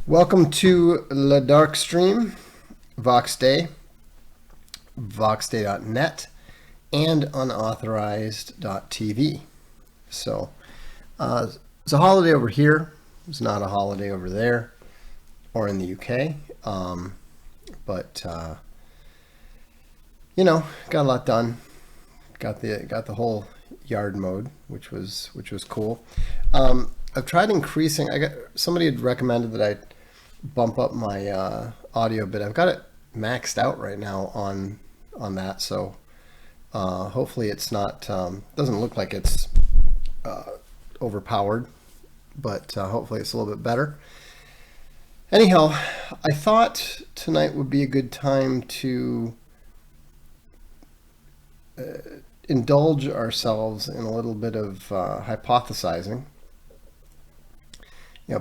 Welcome to the Darkstream, Vox Day, voxday.net, and unauthorized.tv. So, it's a holiday over here. It's not a holiday over there or in the UK. But got a lot done. Got the whole yard mowed, which was cool. I've tried increasing. Somebody had recommended that I bump up my audio bit. I've got it maxed out right now on that, so hopefully it's not doesn't look like it's overpowered, but hopefully it's a little bit better. Anyhow, I thought tonight would be a good time to indulge ourselves in a little bit of hypothesizing.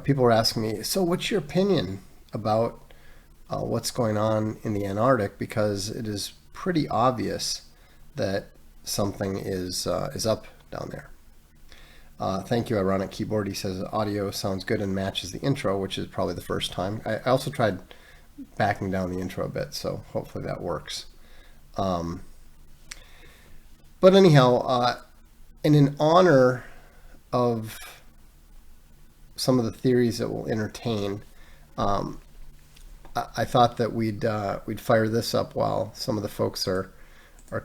People were asking me, so what's your opinion about what's going on in the Antarctic? Because it is pretty obvious that something is up down there. Thank you, Ironic Keyboard. He says audio sounds good and matches the intro, which is probably the first time. I also tried backing down the intro a bit, so hopefully that works. But anyhow, and in honor of some of the theories that we'll entertain, I thought that we'd fire this up while some of the folks are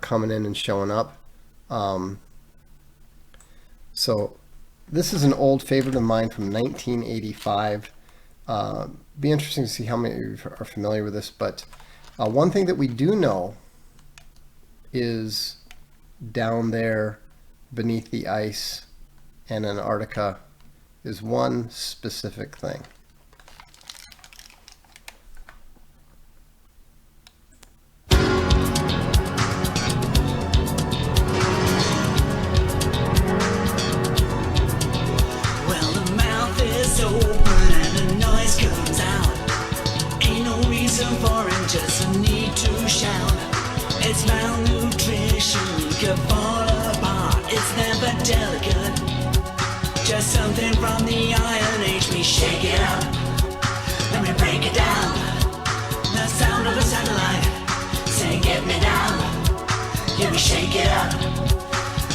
coming in and showing up. So this is an old favorite of mine from 1985. Be interesting to see how many of you are familiar with this, but one thing that we do know is down there beneath the ice in Antarctica is one specific thing. Well, the mouth is open and the noise comes out. Ain't no reason for it, just a need to shout. It's malnutrition, we could fall apart. It's never delicate, just something from the Iron Age. We shake it up, then we break it down. The sound of a satellite saying get me down. Yeah, we shake it up,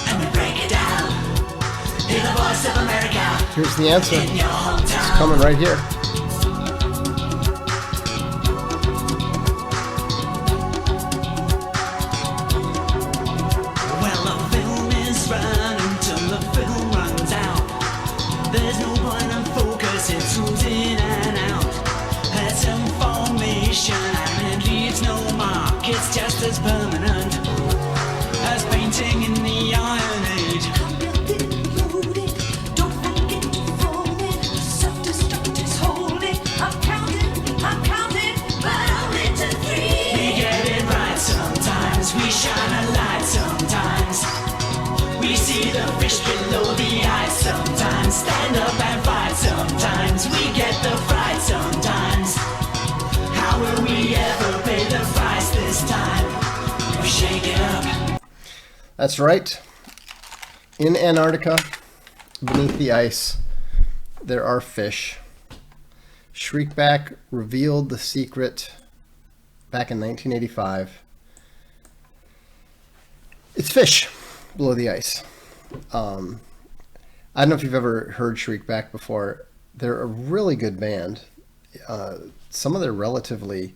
and we break it down. Hear the voice of America. Here's the answer. In your hometown. It's coming right here. Well, the film is running till the film runs out. There's no point in focus, it zooms in and out. It's information and it leaves no mark. It's just as permanent as painting in the Iron Age. Don't forget to fold it. Self-destruct is holding. I'm counting, but only to 3. We get it right sometimes, we shine a light sometimes. We see the fish below the ice sometimes. Stand up and fight sometimes. We get the fright sometimes. How will we ever pay the price this time? We shake it up. That's right. In Antarctica, beneath the ice, there are fish. Shriekback revealed the secret back in 1985. It's fish below the ice. I don't know if you've ever heard Shriekback before. They're a really good band. Some of their relatively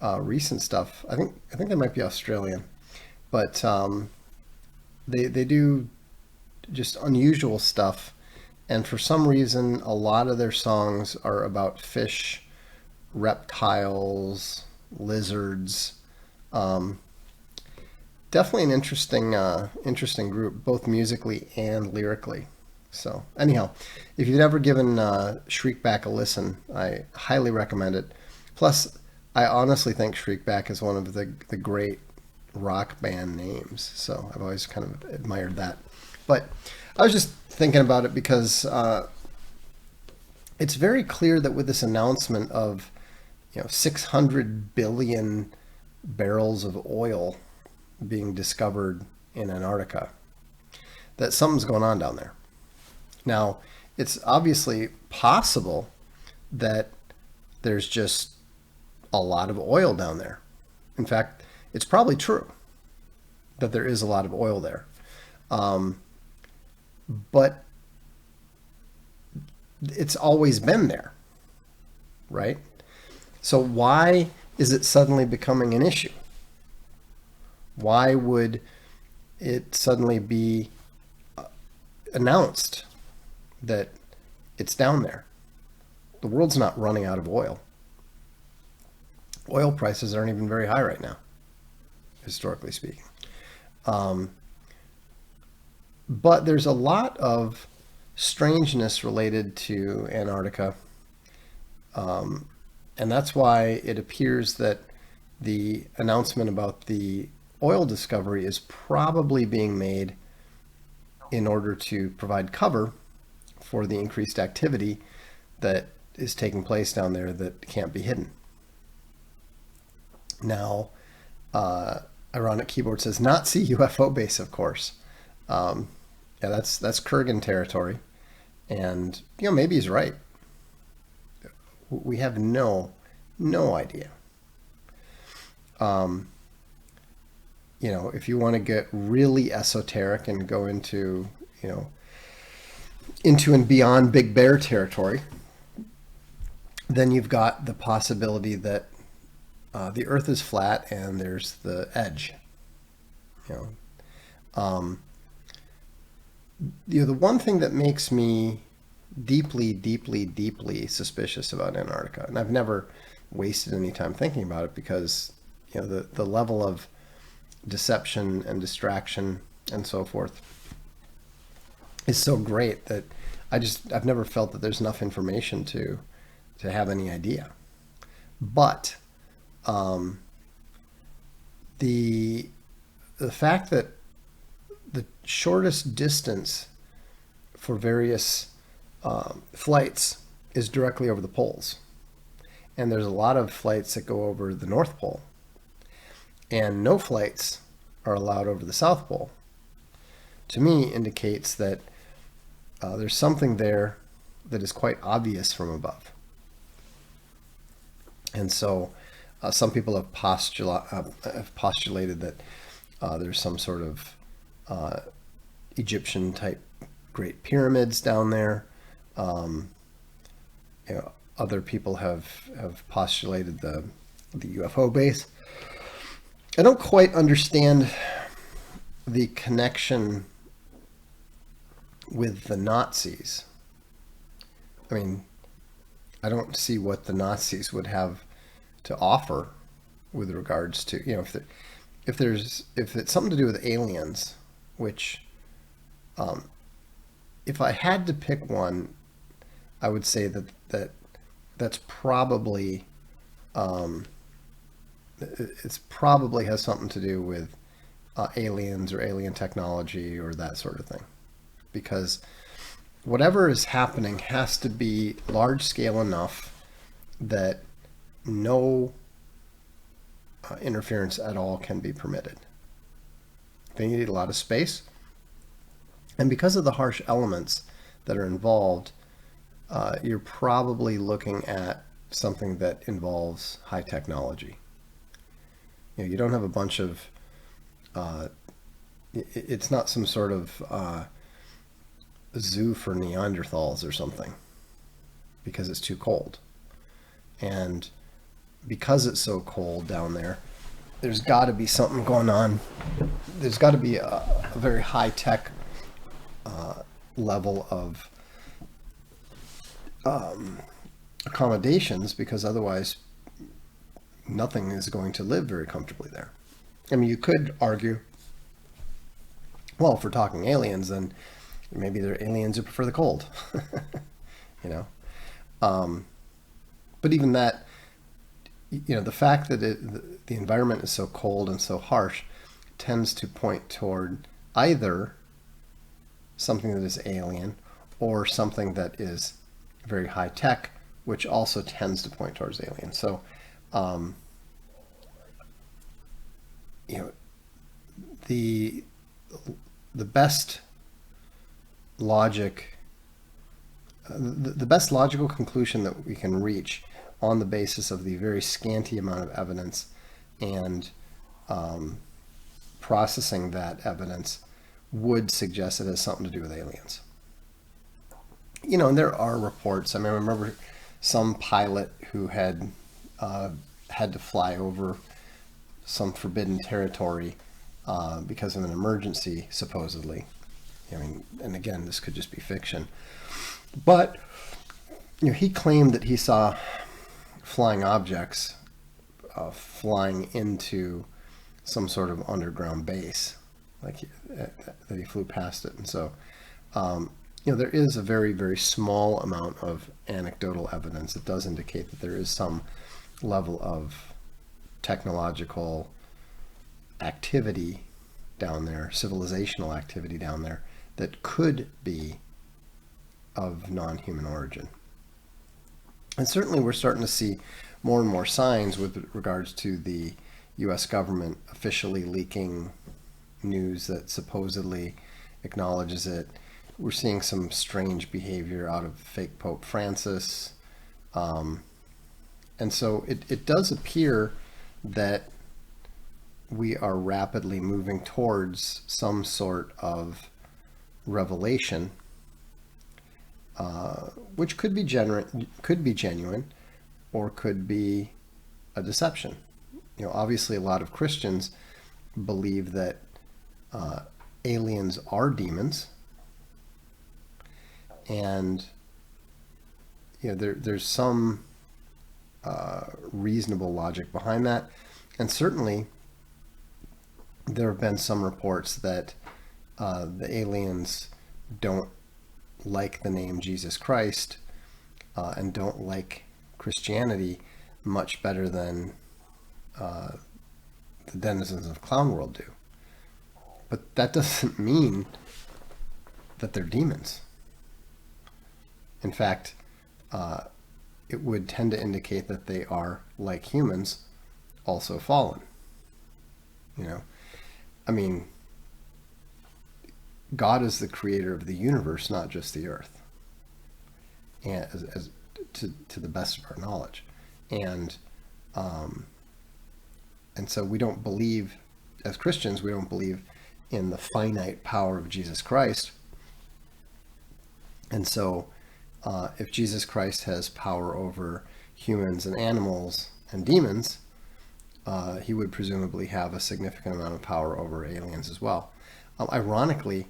recent stuff, I think they might be Australian, but they do just unusual stuff, and for some reason a lot of their songs are about fish, reptiles, lizards. Definitely an interesting group, both musically and lyrically. So anyhow, if you've never given Shriekback a listen, I highly recommend it. Plus, I honestly think Shriekback is one of the great rock band names. So I've always kind of admired that. But I was just thinking about it because it's very clear that with this announcement of 600 billion barrels of oil being discovered in Antarctica, that something's going on down there. Now, it's obviously possible that there's just a lot of oil down there. In fact, it's probably true that there is a lot of oil there. But it's always been there, right? So why is it suddenly becoming an issue? Why would it suddenly be announced that it's down there? The world's not running out of oil. Oil prices aren't even very high right now, historically speaking. But there's a lot of strangeness related to Antarctica. And that's why it appears that the announcement about the oil discovery is probably being made in order to provide cover for the increased activity that is taking place down there that can't be hidden. Now, Ironic Keyboard says, Nazi UFO base, of course. Yeah, that's Kurgan territory. And, maybe he's right. We have no idea. If you want to get really esoteric and go into and beyond Big Bear territory, then you've got the possibility that the Earth is flat and there's the edge. The one thing that makes me deeply, deeply, deeply suspicious about Antarctica, and I've never wasted any time thinking about it because the level of deception and distraction and so forth is so great that I've never felt that there's enough information to have any idea. But the fact that the shortest distance for various flights is directly over the poles, and there's a lot of flights that go over the North Pole, and no flights are allowed over the South Pole, to me indicates that there's something there that is quite obvious from above. And so some people have postulated that there's some sort of Egyptian type Great Pyramids down there. Other people have postulated the UFO base. I don't quite understand the connection with the Nazis. I mean, I don't see what the Nazis would have to offer with regards to, if it's something to do with aliens, which, if I had to pick one, I would say that's probably, it's probably has something to do with aliens or alien technology or that sort of thing, because whatever is happening has to be large scale enough that no interference at all can be permitted. They need a lot of space, and because of the harsh elements that are involved, you're probably looking at something that involves high technology. You don't have a bunch of it's not some sort of zoo for Neanderthals or something, because it's too cold. And because it's so cold down there, there's got to be something going on. There's got to be a very high-tech level of accommodations, because otherwise nothing is going to live very comfortably there. I mean, you could argue, well, if we're talking aliens, then Maybe they're aliens who prefer the cold. You know, but even that, you know, the fact that the environment is so cold and so harsh tends to point toward either something that is alien or something that is very high tech, which also tends to point towards alien. So, you know, the best logic, the best logical conclusion that we can reach on the basis of the very scanty amount of evidence and processing that evidence would suggest it has something to do with aliens. You know, and there are reports. I mean, I remember some pilot who had had to fly over some forbidden territory because of an emergency, supposedly. I mean, and again, this could just be fiction. But you know, he claimed that he saw flying objects flying into some sort of underground base, like that he flew past it. And so, you know, there is a very, very small amount of anecdotal evidence that does indicate that there is some level of technological activity down there, civilizational activity down there, that could be of non-human origin. And certainly we're starting to see more and more signs with regards to the US government officially leaking news that supposedly acknowledges it. We're seeing some strange behavior out of fake Pope Francis. And so it does appear that we are rapidly moving towards some sort of revelation, which could be genuine, or could be a deception. You know, obviously, a lot of Christians believe that aliens are demons, and you know, there's some reasonable logic behind that, and certainly there have been some reports that the aliens don't like the name Jesus Christ and don't like Christianity much better than the denizens of Clown World do. But that doesn't mean that they're demons. In fact, it would tend to indicate that they are, like humans, also fallen. You know, I mean, God is the creator of the universe, not just the earth, and as to the best of our knowledge, and so we don't believe, as Christians, we don't believe in the finite power of Jesus Christ. And so, if Jesus Christ has power over humans and animals and demons, he would presumably have a significant amount of power over aliens as well. Ironically,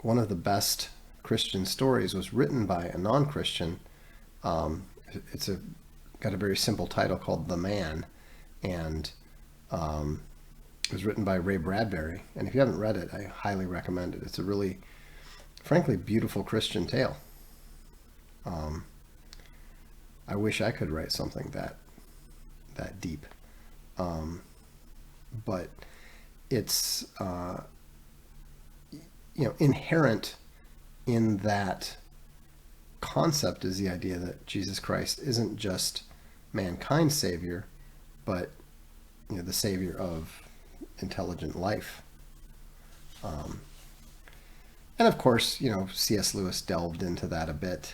one of the best Christian stories was written by a non-Christian. It's got a very simple title called The Man, and it was written by Ray Bradbury. And if you haven't read it, I highly recommend it. It's a really, frankly, beautiful Christian tale. I wish I could write something that deep, but it's you know, inherent in that concept is the idea that Jesus Christ isn't just mankind's savior, but you know, the savior of intelligent life. And of course, you know, C.S. Lewis delved into that a bit.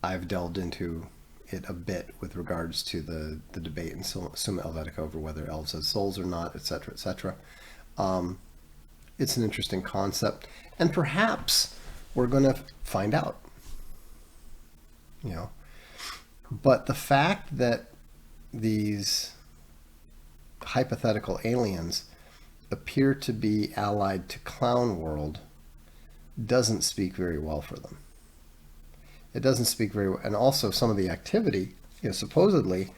I've delved into it a bit with regards to the debate in Summa Helvetica over whether elves have souls or not, etc., etc. It's an interesting concept, and perhaps we're going to find out. You know, but the fact that these hypothetical aliens appear to be allied to Clown World doesn't speak very well for them. It doesn't speak very well. And also some of the activity, you know, supposedly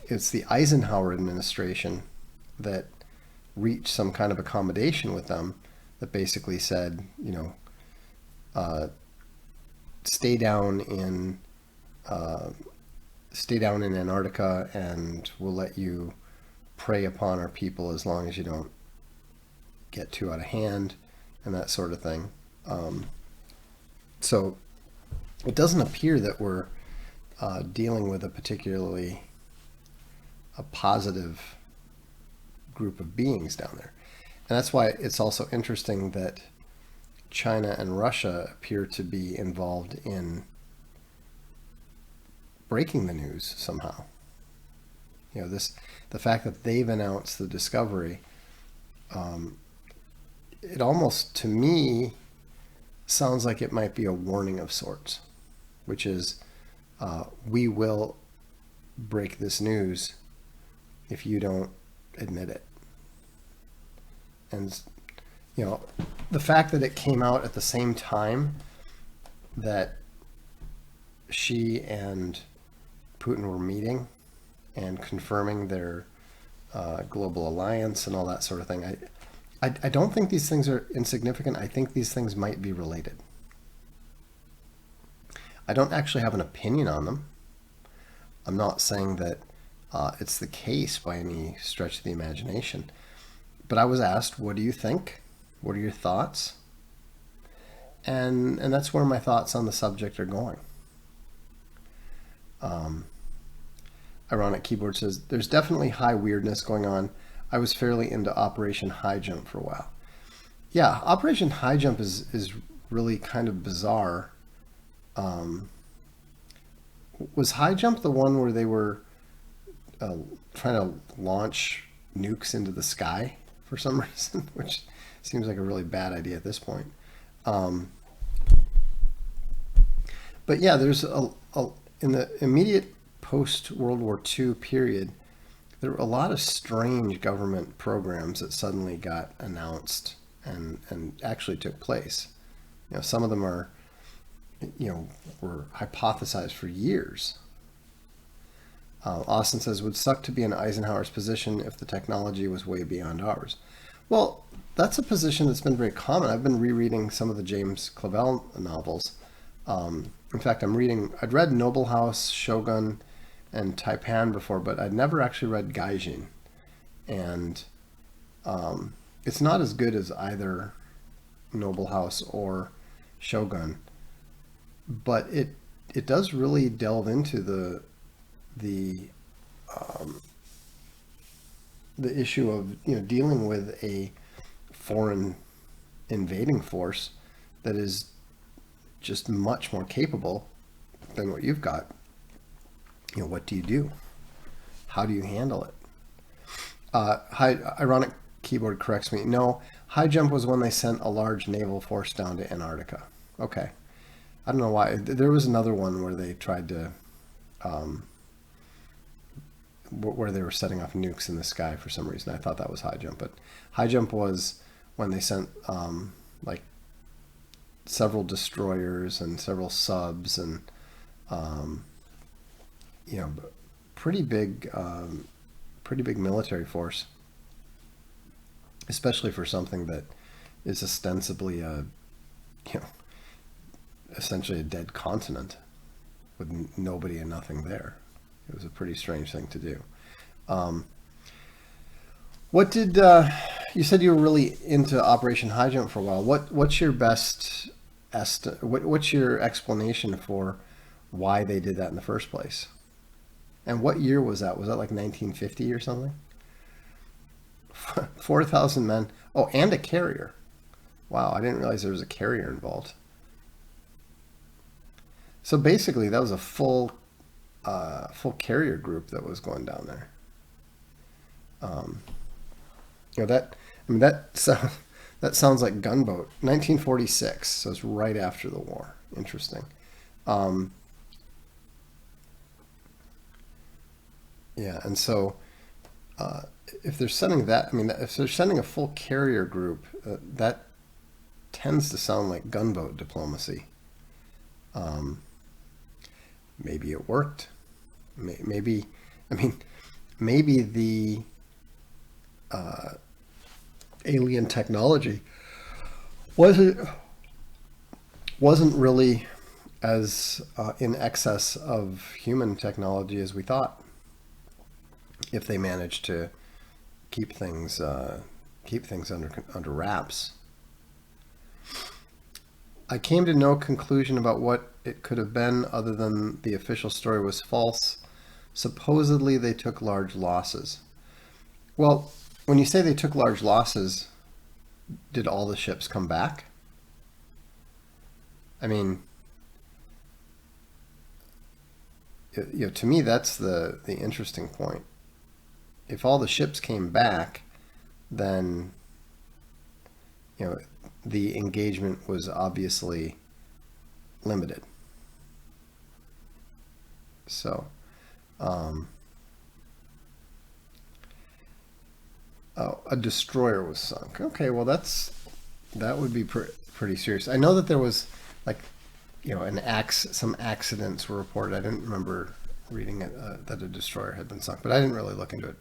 it's the Eisenhower administration that reached some kind of accommodation with them that basically said, stay down in Antarctica, and we'll let you prey upon our people as long as you don't get too out of hand and that sort of thing. So it doesn't appear that we're dealing with a particularly positive group of beings down there. And that's why it's also interesting that China and Russia appear to be involved in breaking the news somehow. The fact that they've announced the discovery, it almost, to me, sounds like it might be a warning of sorts, which is, we will break this news if you don't admit it. And, the fact that it came out at the same time that Xi and Putin were meeting and confirming their global alliance and all that sort of thing, I don't think these things are insignificant. I think these things might be related. I don't actually have an opinion on them. I'm not saying that it's the case by any stretch of the imagination. But I was asked, what do you think? What are your thoughts? And that's where my thoughts on the subject are going. Ironic Keyboard says, there's definitely high weirdness going on. I was fairly into Operation High Jump for a while. Yeah, Operation High Jump is really kind of bizarre. Was High Jump the one where they were trying to launch nukes into the sky for some reason, which seems like a really bad idea at this point? But yeah, there's in the immediate post-World War II period, there were a lot of strange government programs that suddenly got announced and actually took place. Some of them were hypothesized for years. Austin says, would suck to be in Eisenhower's position if the technology was way beyond ours. Well, that's a position that's been very common. I've been rereading some of the James Clavell novels. In fact, I'd read Noble House, Shogun, and Taipan before, but I'd never actually read Gaijin. And it's not as good as either Noble House or Shogun, but it does really delve into the issue of dealing with a foreign invading force that is just much more capable than what you've got. What do you do? How do you handle it? Ironic Keyboard corrects me. No, High Jump was when they sent a large naval force down to Antarctica. Okay. I don't know why. There was another one where they tried to, where they were setting off nukes in the sky for some reason. I thought that was High Jump, but High Jump was when they sent like several destroyers and several subs and pretty big military force, especially for something that is ostensibly essentially a dead continent with nobody and nothing there. It was a pretty strange thing to do. What did you said you were really into Operation High Jump for a while? What's your best what's your explanation for why they did that in the first place? And what year was that? Was that like 1950 or something? 4,000 men. Oh, and a carrier. Wow, I didn't realize there was a carrier involved. So basically, that was a full carrier group that was going down there. That sounds like gunboat. 1946, so it's right after the war. Interesting. Yeah, and so if they're sending that, if they're sending a full carrier group, that tends to sound like gunboat diplomacy. Maybe it worked. Maybe the alien technology wasn't wasn't really as in excess of human technology as we thought. If they managed to keep things under wraps. I came to no conclusion about what it could have been other than the official story was false. Supposedly they took large losses. Well, when you say they took large losses, did all the ships come back? I mean, to me that's the interesting point. If all the ships came back, then the engagement was obviously limited. So, a destroyer was sunk. Okay, well that would be pretty serious. I know that there was some accidents were reported. I didn't remember reading it that a destroyer had been sunk, but I didn't really look into it.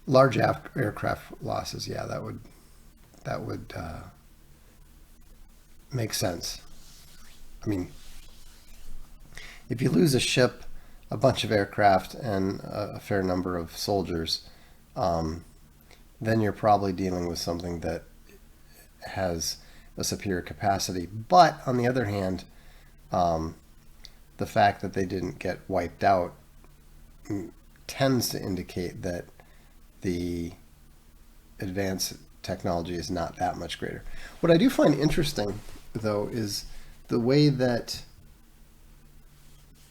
Large aircraft losses, yeah, that would make sense. I mean, if you lose a ship, a bunch of aircraft, and a fair number of soldiers, then you're probably dealing with something that has a superior capacity. But on the other hand, the fact that they didn't get wiped out tends to indicate that the advanced technology is not that much greater. What I do find interesting, though, is the way that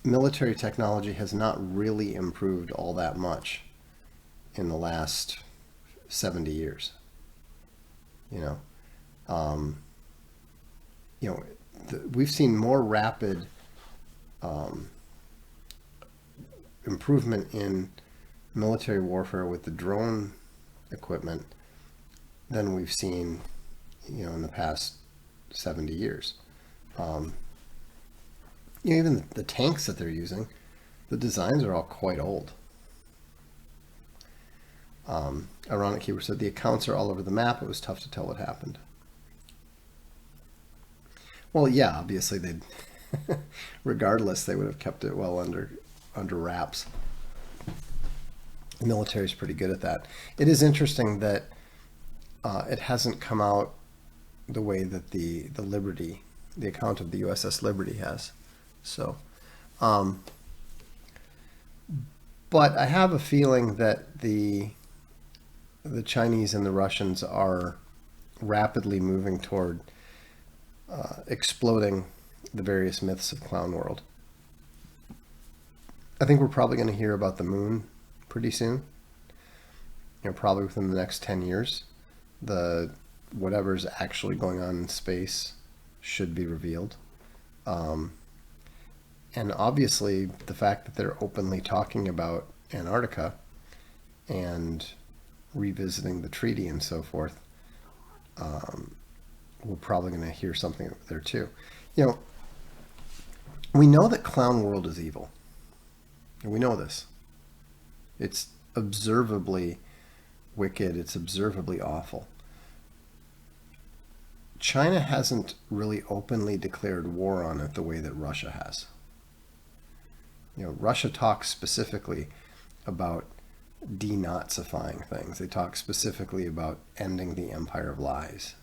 military technology has not really improved all that much in the last 70 years. We've seen more rapid improvement in military warfare with the drone equipment than we've seen, in the past 70 years. Even the tanks that they're using, the designs are all quite old. Ironic Keeper said the accounts are all over the map. It was tough to tell what happened. Well, yeah, obviously they'd, regardless, they would have kept it well under wraps. The military is pretty good at that. It is interesting that it hasn't come out the way that the Liberty, the account of the USS Liberty has. So, but I have a feeling that the Chinese and the Russians are rapidly moving toward exploding the various myths of Clown World. I think we're probably going to hear about the moon pretty soon. Probably within the next 10 years. Whatever's actually going on in space should be revealed. And obviously the fact that they're openly talking about Antarctica and revisiting the treaty and so forth, we're probably going to hear something there too. We know that Clown World is evil. We know this. It's observably wicked. It's observably awful. China hasn't really openly declared war on it the way that Russia has. Russia talks specifically about denazifying things. They talk specifically about ending the empire of lies.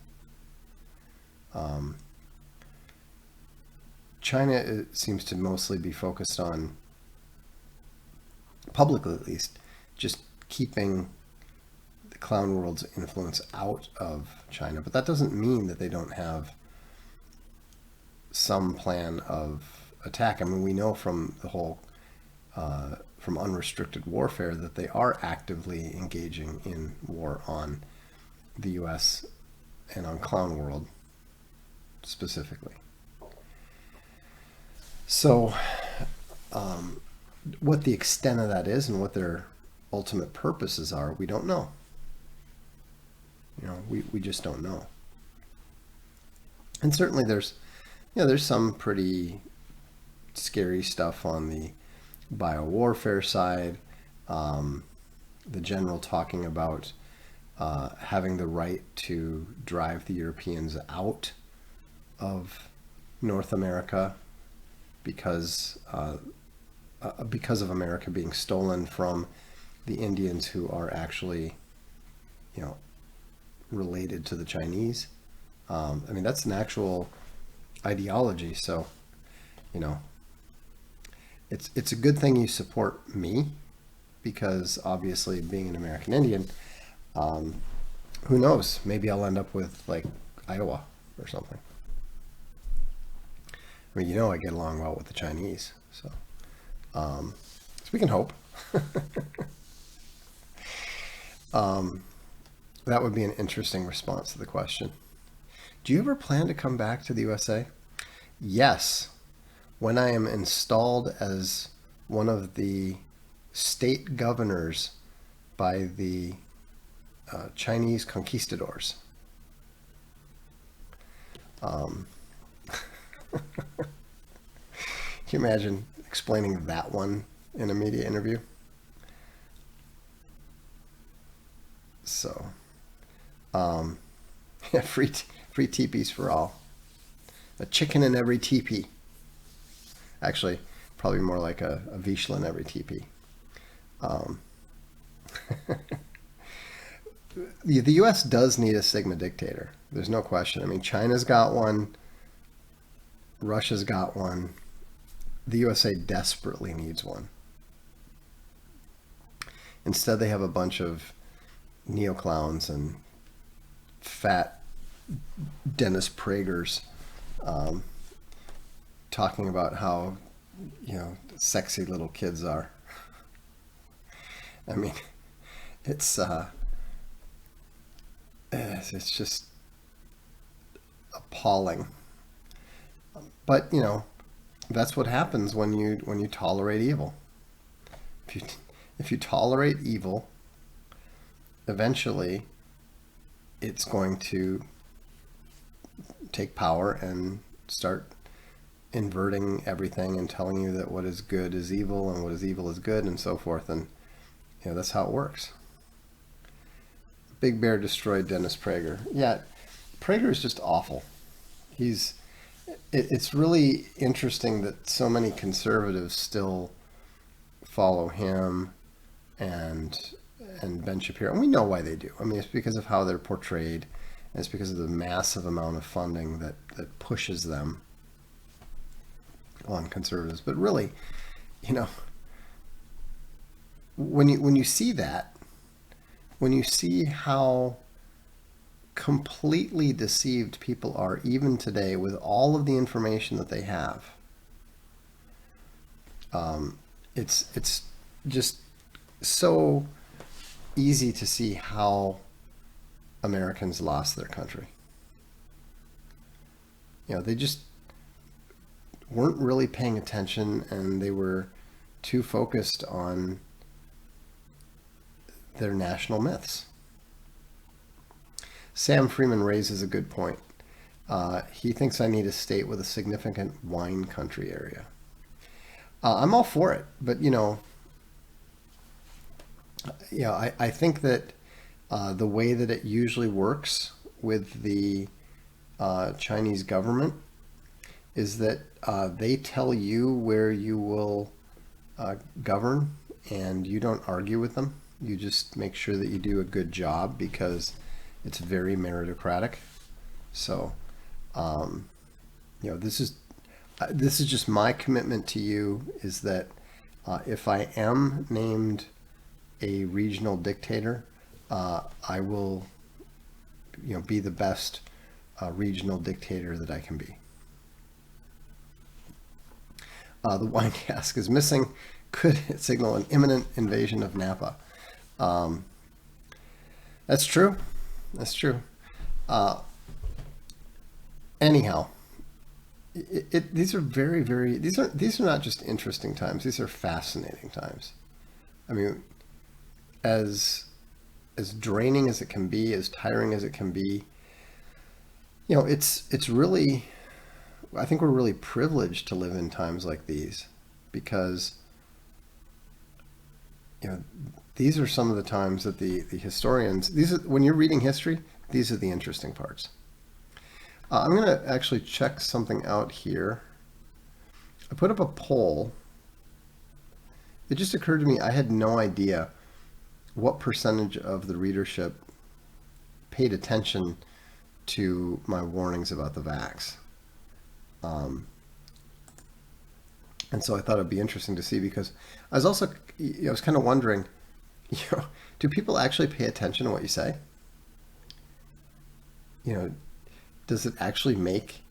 China seems to mostly be focused on, publicly at least, just keeping the Clown World's influence out of China. But that doesn't mean that they don't have some plan of attack. I mean, we know from the whole, from unrestricted warfare that they are actively engaging in war on the U.S. and on Clown World specifically. So, what the extent of that is and what their ultimate purposes are, we don't know. We just don't know. And certainly there's some pretty scary stuff on the biowarfare side. The general talking about having the right to drive the Europeans out of North America because of America being stolen from the Indians who are actually, related to the Chinese. I mean, that's an actual ideology. So, you know, it's a good thing you support me, because obviously being an American Indian, who knows? Maybe I'll end up with like Iowa or something. I mean, I get along well with the Chinese, so we can hope. That would be an interesting response to the question. Do you ever plan to come back to the USA? Yes, when I am installed as one of the state governors by the Chinese conquistadors. Can you imagine explaining that one in a media interview? So, yeah, free teepees for all. A chicken in every teepee. Actually, probably more like a Vishla in every teepee. The U.S. does need a Sigma dictator. There's no question. I mean, China's got one. Russia's got one. The USA desperately needs one. Instead, they have a bunch of neoclowns and fat Dennis Prager's talking about how, sexy little kids are. I mean, it's just appalling. But that's what happens when you tolerate evil. If you tolerate evil, eventually it's going to take power and start inverting everything and telling you that what is good is evil and what is evil is good and so forth. And that's how it works. Big Bear destroyed Dennis Prager. Yeah, Prager is just awful. It's really interesting that so many conservatives still follow him and Ben Shapiro. And we know why they do. I mean, it's because of how they're portrayed, and it's because of the massive amount of funding that pushes them on conservatives. But really, when you see that, when you see how completely deceived people are even today with all of the information that they have, it's just so easy to see how Americans lost their country. They just weren't really paying attention, and they were too focused on their national myths. Sam Freeman raises a good point. He thinks I need a state with a significant wine country area. I'm all for it, but I think that the way that it usually works with the Chinese government is that they tell you where you will govern, and you don't argue with them. You just make sure that you do a good job, because it's very meritocratic. So, this is just my commitment to you, is that if I am named a regional dictator, I will, be the best regional dictator that I can be. The wine cask is missing. Could it signal an imminent invasion of Napa? That's true. That's true. Anyhow, these are very, very. These are not just interesting times. These are fascinating times. I mean, as draining as it can be, as tiring as it can be, it's really. I think we're really privileged to live in times like these, because these are some of the times that the historians, when you're reading history, these are the interesting parts. I'm going to actually check something out here. I put up a poll. It just occurred to me, I had no idea what percentage of the readership paid attention to my warnings about the vax. And so I thought it'd be interesting to see, because I was also, I was kind of wondering, do people actually pay attention to what you say? Does it actually make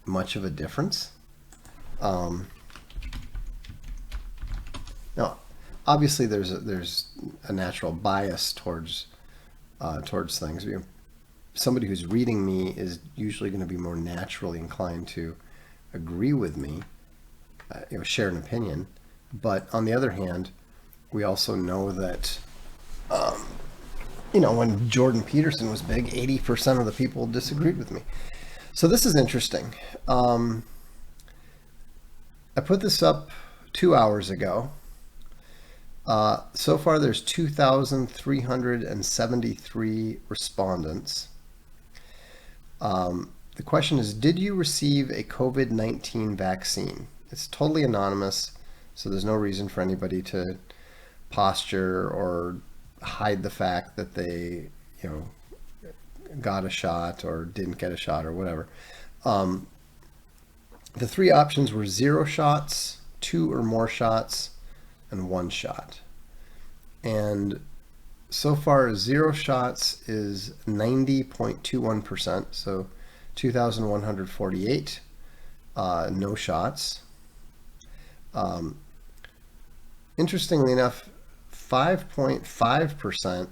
much of a difference? Now, obviously, there's a natural bias towards things. Somebody who's reading me is usually going to be more naturally inclined to agree with me, share an opinion. But on the other hand, we also know that, when Jordan Peterson was big, 80% of the people disagreed with me. So this is interesting. I put this up 2 hours ago. So far, there's 2,373 respondents. The question is, did you receive a COVID-19 vaccine? It's totally anonymous, so there's no reason for anybody to posture or hide the fact that they, got a shot or didn't get a shot or whatever. The three options were 0 shots, 2 or more shots, and 1 shot. And so far, 0 shots is 90.21%, so 2,148. No shots. Interestingly enough, 5.5%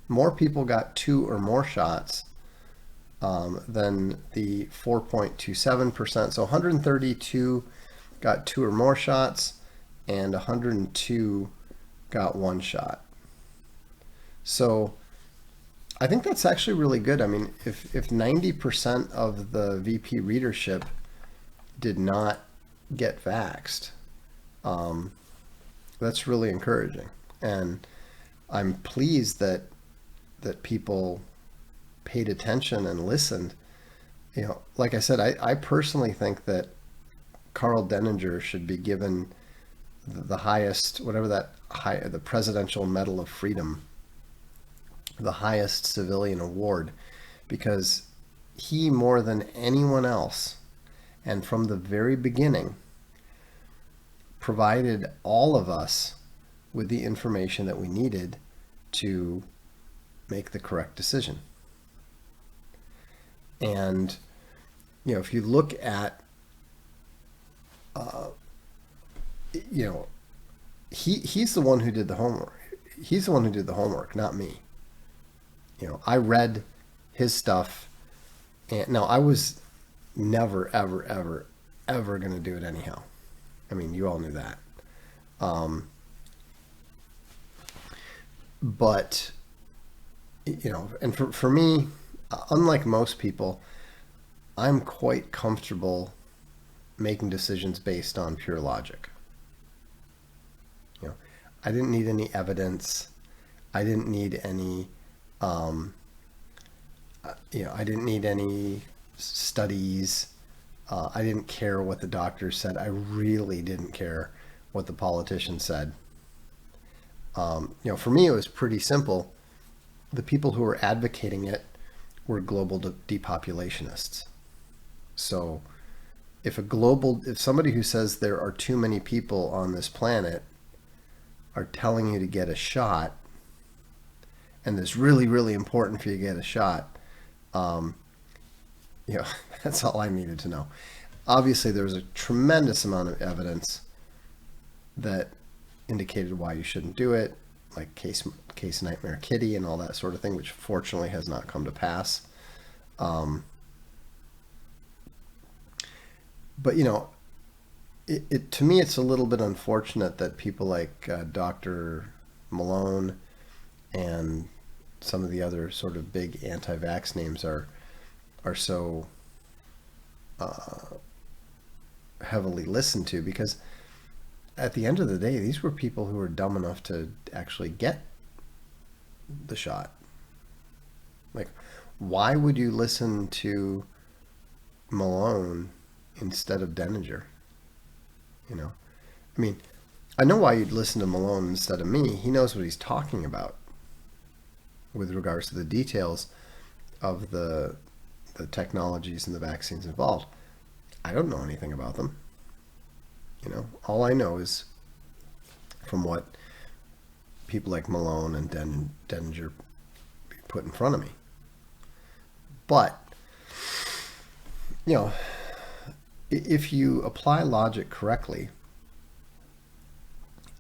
more people got 2 or more shots than the 4.27%. So 132 got 2 or more shots, and 102 got 1 shot. So I think that's actually really good. I mean, if 90% of the VP readership did not get vaxxed, that's really encouraging. And I'm pleased that people paid attention and listened. Like I said, I personally think that Karl Denninger should be given the highest, the Presidential Medal of Freedom, the highest civilian award, because he, more than anyone else, and from the very beginning, provided all of us with the information that we needed to make the correct decision. And, if you look at, he's the one who did the homework. He's the one who did the homework, not me. I read his stuff, and now I was never, ever, ever, ever going to do it anyhow. I mean, you all knew that. But, and for me, unlike most people, I'm quite comfortable making decisions based on pure logic. I didn't need any evidence. I didn't need any, I didn't need any studies. I didn't care what the doctors said. I really didn't care what the politicians said. For me, it was pretty simple. The people who were advocating it were global depopulationists. So if somebody who says there are too many people on this planet are telling you to get a shot, and it's really, really important for you to get a shot, that's all I needed to know. Obviously, there was a tremendous amount of evidence that indicated why you shouldn't do it, like case Nightmare Kitty and all that sort of thing, which fortunately has not come to pass. But to me, it's a little bit unfortunate that people like Dr. Malone and some of the other sort of big anti-vax names are so heavily listened to, because at the end of the day, these were people who were dumb enough to actually get the shot. Like, why would you listen to Malone instead of Denninger? You know, I mean, I know why you'd listen to Malone instead of me. He knows what he's talking about with regards to the details of the technologies and the vaccines involved. I don't know anything about them. You know, all I know is from what people like Malone and Denninger put in front of me. But, you know, if you apply logic correctly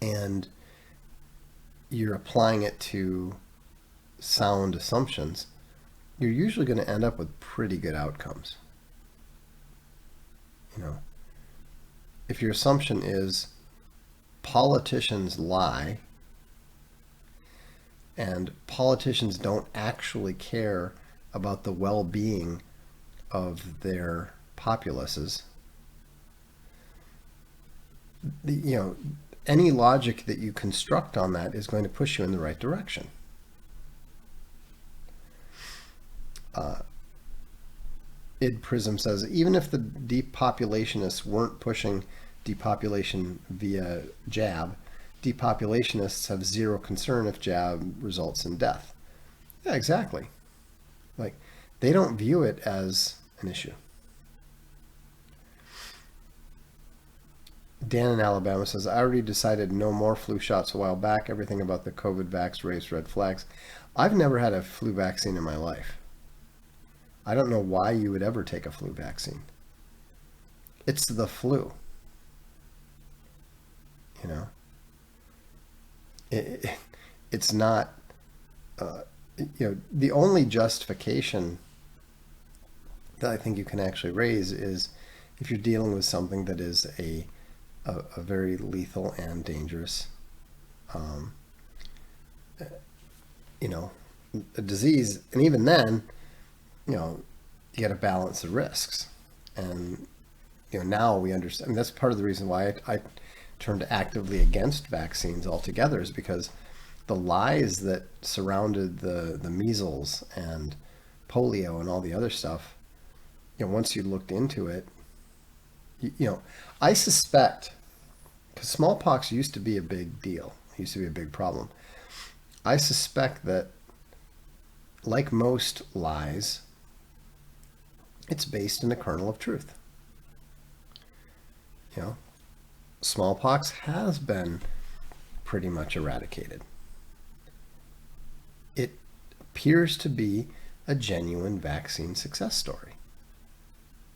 and you're applying it to sound assumptions, you're usually going to end up with pretty good outcomes. You know, if your assumption is politicians lie and politicians don't actually care about the well-being of their populaces, you know, any logic that you construct on that is going to push you in the right direction. Id Prism says, even if the depopulationists weren't pushing depopulation via jab, depopulationists have zero concern if jab results in death. Yeah, exactly. Like, they don't view it as an issue. Dan in Alabama says, I already decided no more flu shots a while back. Everything about the COVID vax raised red flags. I've never had a flu vaccine in my life. I don't know why you would ever take a flu vaccine. It's the flu. You know? It's not, you know, the only justification that I think you can actually raise is if you're dealing with something that is a very lethal and dangerous, you know, a disease. And even then, you know, you got to balance the risks. And, you know, now we understand. I mean, that's part of the reason why I turned actively against vaccines altogether, is because the lies that surrounded the measles and polio and all the other stuff, you know, once you looked into it, you know, I suspect, because smallpox used to be a big deal, it used to be a big problem. I suspect that, like most lies, it's based in a kernel of truth. You know, smallpox has been pretty much eradicated. It appears to be a genuine vaccine success story,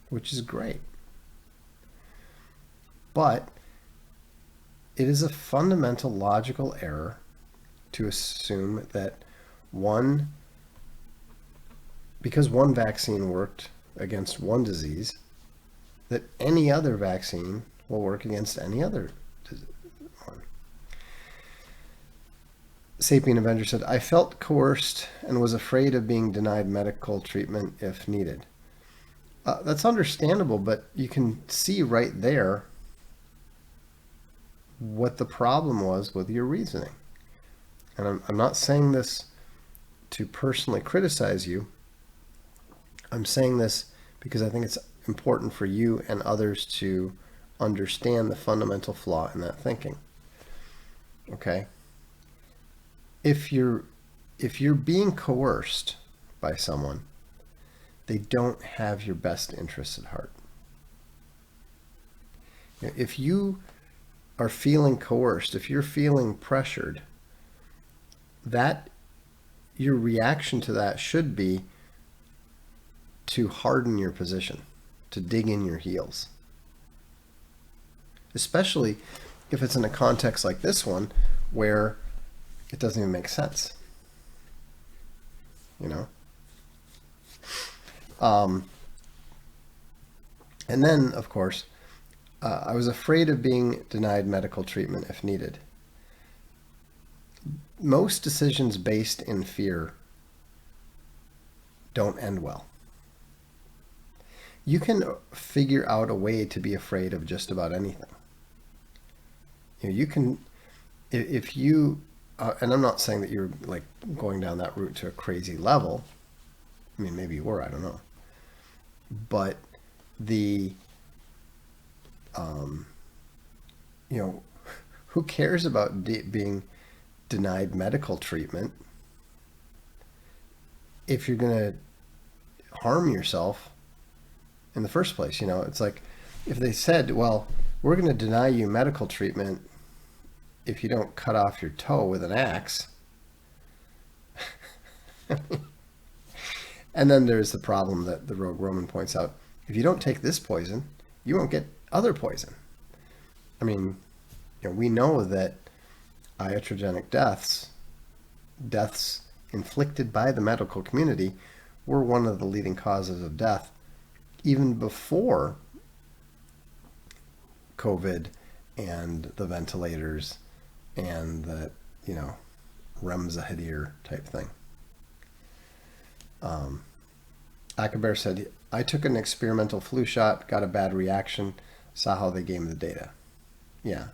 which is great. But it is a fundamental logical error to assume that because one vaccine worked against one disease, that any other vaccine will work against any other one. Sapien Avenger said, I felt coerced and was afraid of being denied medical treatment if needed. That's understandable, but you can see right there what the problem was with your reasoning. And I'm not saying this to personally criticize you. I'm saying this because I think it's important for you and others to understand the fundamental flaw in that thinking. Okay? If you're being coerced by someone, they don't have your best interests at heart. If you are feeling coerced, if you're feeling pressured, that your reaction to that should be to harden your position, to dig in your heels. Especially if it's in a context like this one where it doesn't even make sense. You know? And then, of course, I was afraid of being denied medical treatment if needed. Most decisions based in fear don't end well. You can figure out a way to be afraid of just about anything. You can, if you, and I'm not saying that you're like going down that route to a crazy level. I mean, maybe you were, I don't know. But the, you know, who cares about being denied medical treatment if you're going to harm yourself in the first place? It's like if they said, well, we're going to deny you medical treatment if you don't cut off your toe with an axe. And then there's the problem that the Rogue Roman points out. If you don't take this poison, you won't get other poison. I mean, we know that iatrogenic deaths inflicted by the medical community, were one of the leading causes of death even before COVID and the ventilators and the, Remdesivir type thing. Akabear said, I took an experimental flu shot, got a bad reaction, saw how they gave me the data. Yeah.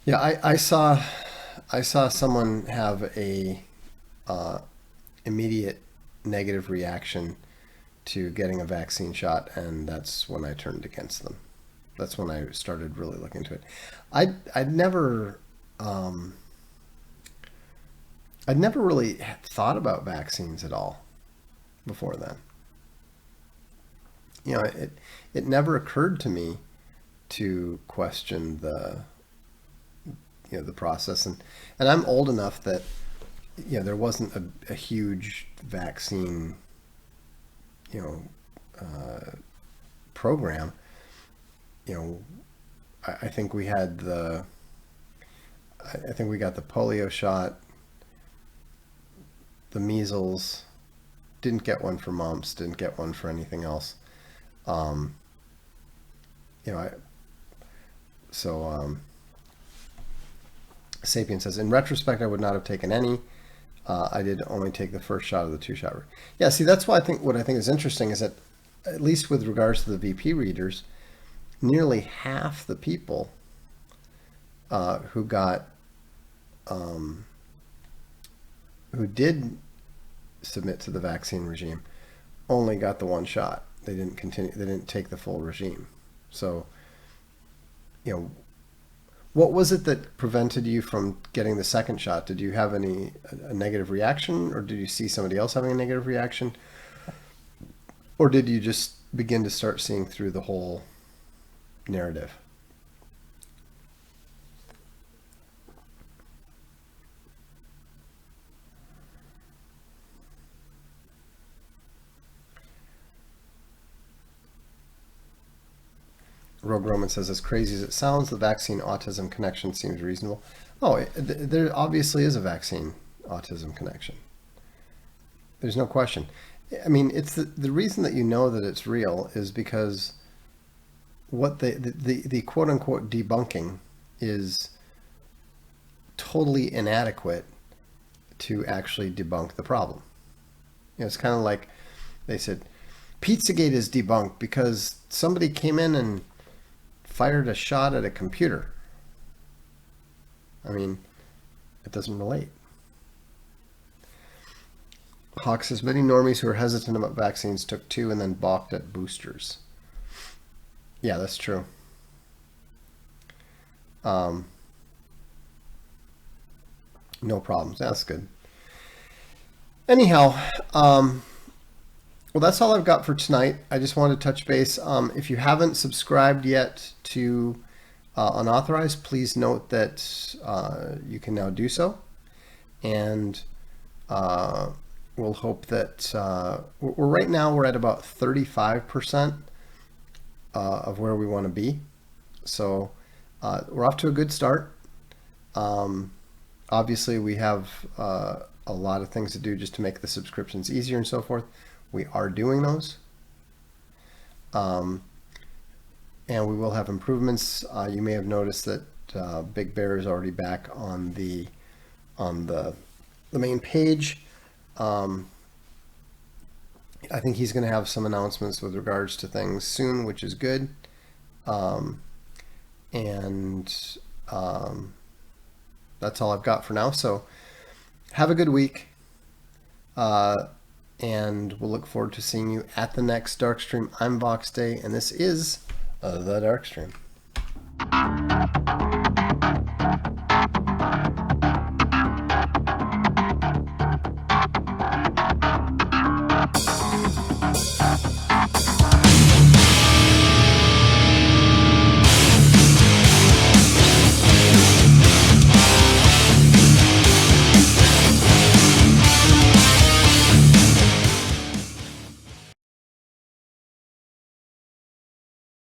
Yeah, I saw someone have a immediate negative reaction to getting a vaccine shot, and that's when I turned against them. That's when I started really looking into it. I'd never really thought about vaccines at all before then. It never occurred to me to question the process, and I'm old enough that there wasn't a huge vaccine program. I think we had I think we got the polio shot, the measles, didn't get one for mumps, didn't get one for anything else. Sapien says, in retrospect, I would not have taken any. I did only take the first shot of the 2-shot. Yeah, see, that's why what I think is interesting is that, at least with regards to the VP readers, nearly half the people who got, who did submit to the vaccine regime, only got the one shot. They didn't continue. They didn't take the full regime. So, what was it that prevented you from getting the second shot? Did you have a negative reaction, or did you see somebody else having a negative reaction? Or did you just begin to start seeing through the whole narrative? Rogue Roman says, as crazy as it sounds, the vaccine autism connection seems reasonable. Oh, there obviously is a vaccine autism connection. There's no question. I mean, it's the reason that that it's real is because what the quote unquote debunking is totally inadequate to actually debunk the problem. It's kind of like they said, Pizzagate is debunked because somebody came in and fired a shot at a computer. I mean, it doesn't relate. Hawk says, many normies who are hesitant about vaccines took 2 and then balked at boosters. Yeah, that's true. No problems. That's good. Anyhow, well, that's all I've got for tonight. I just wanted to touch base. If you haven't subscribed yet to Unauthorized, please note that you can now do so. And we'll hope that right now we're at about 35% of where we want to be. So we're off to a good start. Obviously, we have a lot of things to do just to make the subscriptions easier and so forth. We are doing those. And we will have improvements. You may have noticed that Big Bear is already back on the main page. I think he's going to have some announcements with regards to things soon, which is good. And that's all I've got for now. So have a good week. And we'll look forward to seeing you at the next Darkstream. I'm Vox Day, and this is the Darkstream.